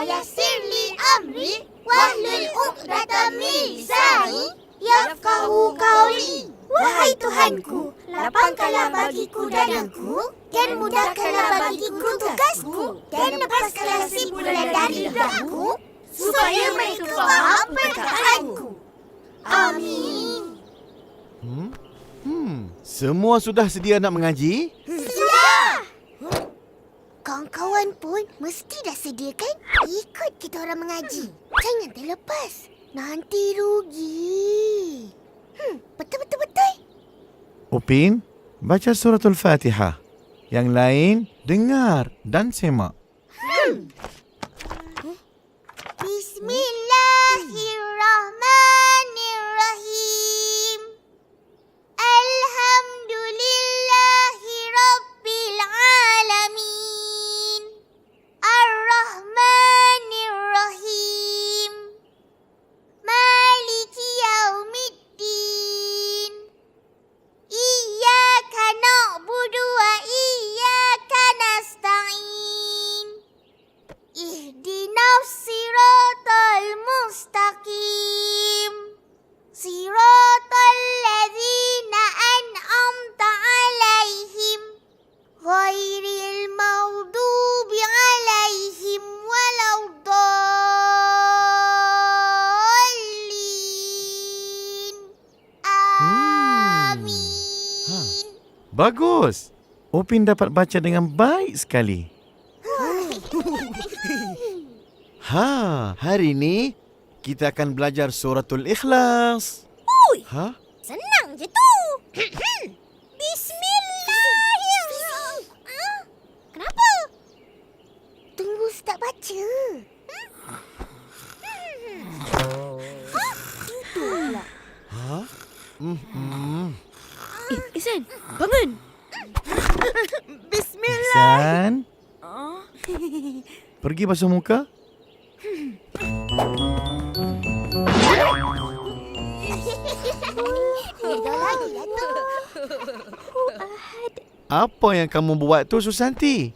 yassir li amri wahlul 'uqdatam min lisani yafqahu qawli. Wahai Tuhanku, lapangkanlah bagiku dadaku dan mudahkanlah bagiku tugasku dan lepaskanlah si bulan dari lidahku supaya mereka faham perkataanku. Amin. Semua sudah sedia nak mengaji? Sudah! Kawan-kawan pun mesti dah sedia kan? Ikut kita orang mengaji. Jangan terlepas. Nanti rugi. Betul-betul. Upin, baca suratul Fatihah. Yang lain, dengar dan semak. Bismillahirrahmanirrahim. Alhamdulillahi rabbil alamin. Ar-Rahmanir-Rahim. Maliki yaumiddin. Iyyaka na'budu wa iyyaka nasta'in. Ihdinas siratal mustaqim. Siratal ladzina an'amta 'alaihim ghairil maghdubi 'alaihim waladdallin. Amin. Bagus. Upin dapat baca dengan baik sekali. Hari ini kita akan belajar suratul Ikhlas. Ui, senang je tu. Bismillahirrahmanirrahim. Kenapa? Tunggu Ustaz baca. Ihsan, bangun. Ihsan, pergi basuh muka. Apa yang kamu buat tu, Susanti?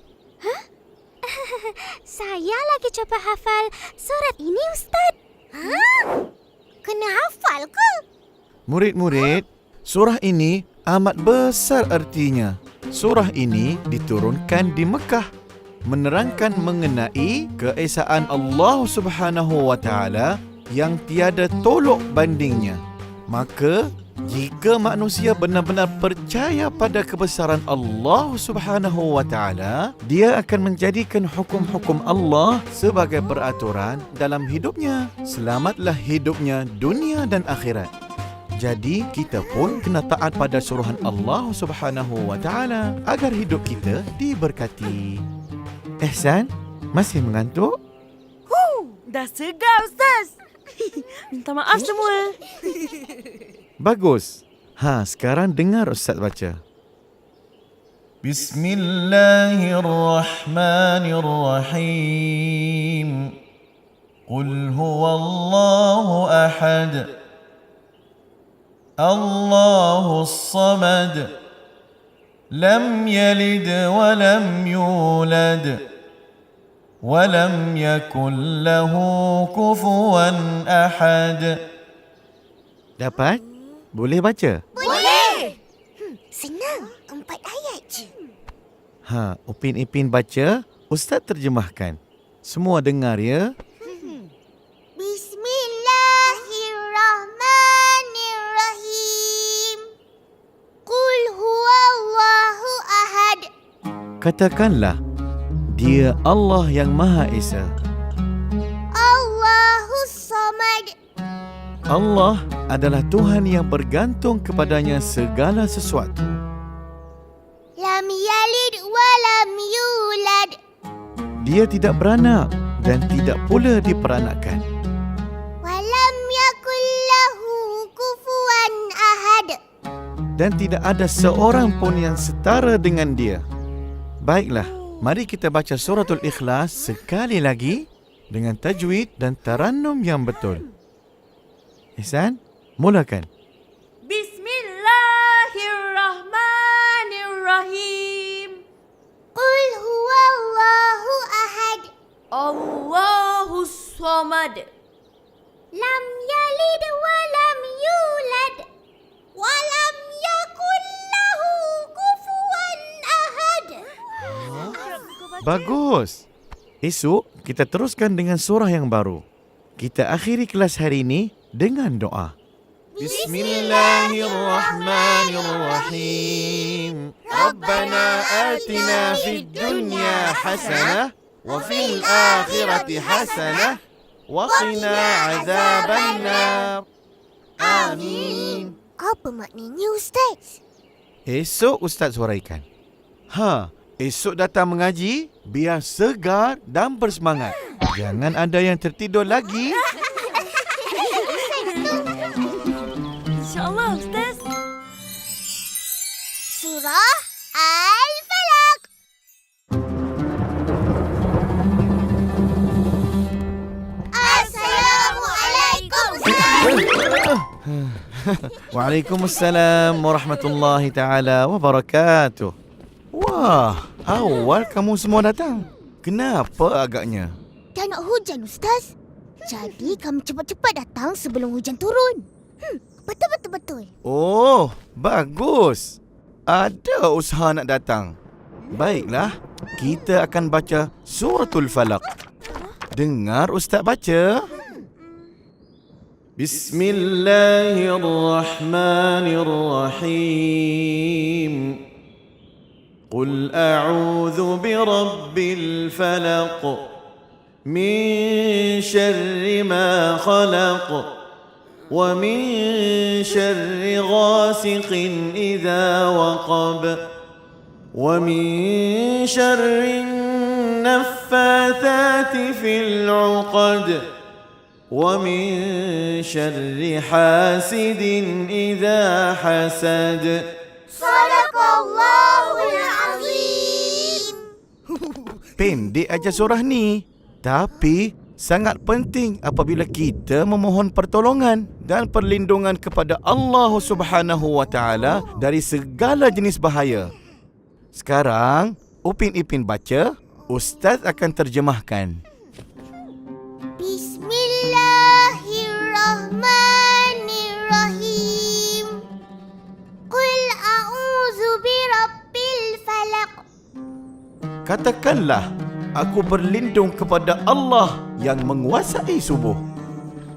Saya lagi cuba hafal surat ini, Ustaz. Kena hafal ke? Murid-murid, surah ini amat besar artinya. Surah ini diturunkan di Mekah, menerangkan mengenai keesaan Allah Subhanahu wa taala yang tiada tolok bandingnya. Maka jika manusia benar-benar percaya pada kebesaran Allah Subhanahu wa taala, dia akan menjadikan hukum-hukum Allah sebagai peraturan dalam hidupnya. Selamatlah hidupnya dunia dan akhirat. Jadi kita pun kena taat pada suruhan Allah Subhanahu wa taala agar hidup kita diberkati. Ihsan, masih mengantuk? Dah segar, Ustaz. Minta maaf semua. Bagus. Sekarang dengar Ustaz baca. Bismillahirrahmanirrahim. Qul huwallahu ahad. Allahus samad. Lam yalid wa lam yulad. Walam yakul lahu kufuwan ahad. Dapat? Boleh baca? Boleh. Senang. 4 ayat je. Upin Ipin baca, Ustaz terjemahkan. Semua dengar ya. Bismillahirrahmanirrahim. Qul huwallahu ahad. Katakanlah, Dia Allah yang Maha Esa. Allahus samad. Allah adalah Tuhan yang bergantung kepadanya segala sesuatu. Lam yalid wa lam yulad. Dia tidak beranak dan tidak pula diperanakkan. Walam yakul lahu kufuwan ahad. Dan tidak ada seorang pun yang setara dengan dia. Baiklah, mari kita baca suratul Ikhlas sekali lagi dengan tajwid dan tarannum yang betul. Ihsan, mulakan. Bismillahirrahmanirrahim. Qul huwallahu ahad. Allahu As-Samad. Lam yalid wa lam yulad. Walam yakul lahu kufuwan ahad. Bagus. Esok kita teruskan dengan surah yang baru. Kita akhiri kelas hari ini dengan doa. Bismillahirrahmanirrahim. Rabbana atina fid dunya hasanah wa fil akhirati hasanah wa qina azabannar. Amin. Apa maknanya, Ustaz? Esok Ustaz huraikan. Esok datang mengaji biar segar dan bersemangat. Jangan ada yang tertidur lagi. InsyaAllah, Ustaz. Surah Al-Falaq. Assalamualaikum, Ustaz. Waalaikumsalam warahmatullahi taala wabarakatuh. Wah, awal kamu semua datang. Kenapa agaknya? Dah nak hujan, Ustaz. Jadi kamu cepat-cepat datang sebelum hujan turun. Betul. Oh, bagus. Ada usaha nak datang. Baiklah, kita akan baca Suratul Falaq. Dengar Ustaz baca. Bismillahirrahmanirrahim. Qul a'udzu birabbil falaq min syarri ma khalaq wa min syarri ghasiqin idza waqab wa min syarri naffathati fil 'uqad ومن شر حاسد إذا حسد. Sadaqallahul Azim. Pendek aja surah ni, tapi sangat penting apabila kita memohon pertolongan dan perlindungan kepada Allah Subhanahu wa taala dari segala jenis bahaya. Sekarang, Upin Ipin baca, Ustaz akan terjemahkan. Bismillahirrahmanirrahim. Qul a'udzu birabbil falaq. Katakanlah, aku berlindung kepada Allah yang menguasai subuh,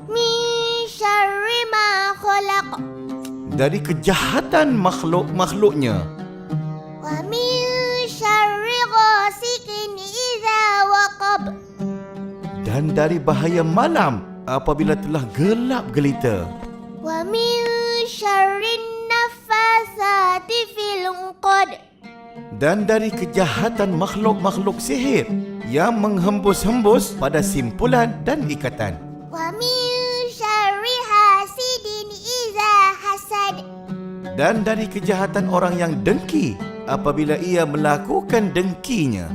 Min syarri ma khalaq. dari kejahatan makhluk-makhluknya, Wa min syarri ghasiqin idza waqab. dan dari bahaya malam apabila telah gelap gelita, Wa min syarri naffatsati fil 'uqad. dan dari kejahatan makhluk-makhluk sihir yang menghembus-hembus pada simpulan dan ikatan, Wa min syarri hasidin idza hasad. dan dari kejahatan orang yang dengki apabila ia melakukan dengkinya.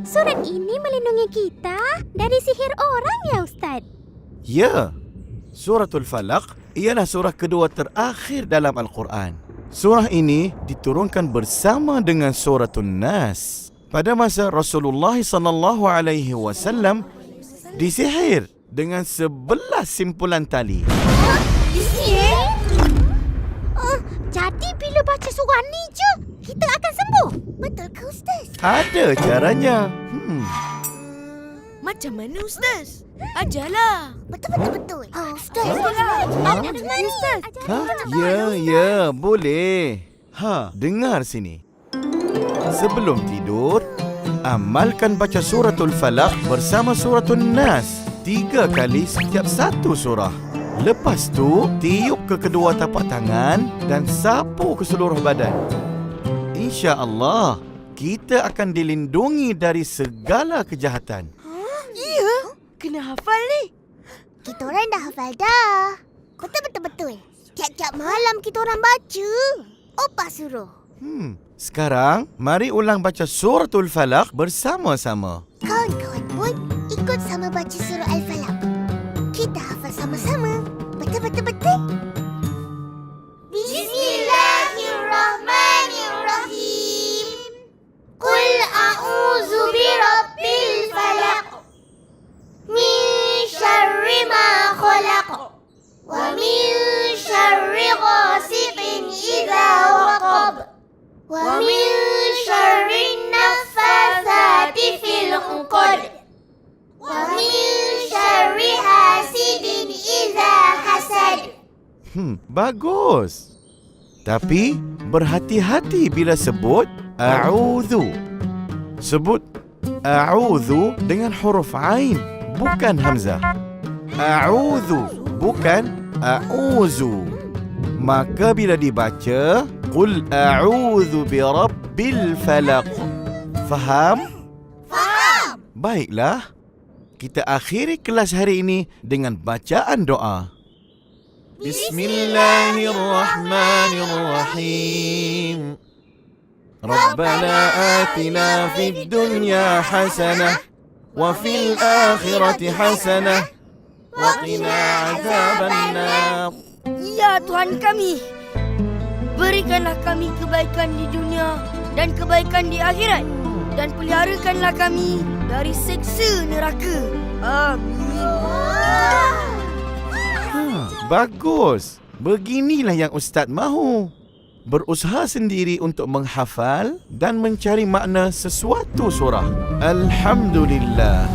Surat ini melindungi kita dari sihir orang ya, Ustaz? Ya, Suratul Falaq ialah surah kedua terakhir dalam Al-Quran. Surah ini diturunkan bersama dengan Suratul Nas pada masa Rasulullah SAW disihir dengan 11 simpulan tali. Sihir? Jadi bila baca surah ni je, kita akan sembuh? Betul ke, Ustaz? Ada caranya. Macam mana, Ustaz? Ajarlah. Betul. Ustaz. Ada dengar ni, Ustaz? Ya, boleh. Dengar sini. Sebelum tidur, amalkan baca Suratul Falaq bersama Suratul Nas 3 kali setiap satu surah. Lepas tu, tiup ke kedua tapak tangan dan sapu ke seluruh badan. InsyaAllah, kita akan dilindungi dari segala kejahatan. Ya, kena hafal ni. Kita orang dah hafal dah. Betul. Tiap-tiap malam kita orang baca. Opah suruh. Sekarang, mari ulang baca Suratul Falaq bersama-sama. Kawan-kawan pun ikut sama baca surah Al-Falaq. Kita hafal sama-sama. Betul. Bismillahirrahmanirrahim. Qul a'udzu birabbil falaq. Min ومن شر النفاثات في العقد ومن شر حاسد إذا حسد. Bagus. Tapi berhati-hati bila sebut a'udzu. Sebut a'udzu dengan huruf ain, bukan hamzah. A'udzu, bukan a'uzu. Maka bila dibaca, qul a'udzu birabbil falaq. Faham? Faham. Baiklah. Kita akhiri kelas hari ini dengan bacaan doa. Bismillahirrahmanirrahim. Rabbana atina fid dunya hasanah wa fil akhirati hasanah wa qina azabannar. Ya Tuhan kami, berikanlah kami kebaikan di dunia dan kebaikan di akhirat, dan peliharakanlah kami dari seksa neraka. Amin. Bagus. Beginilah yang Ustaz mahu. Berusaha sendiri untuk menghafal dan mencari makna sesuatu surah. Alhamdulillah.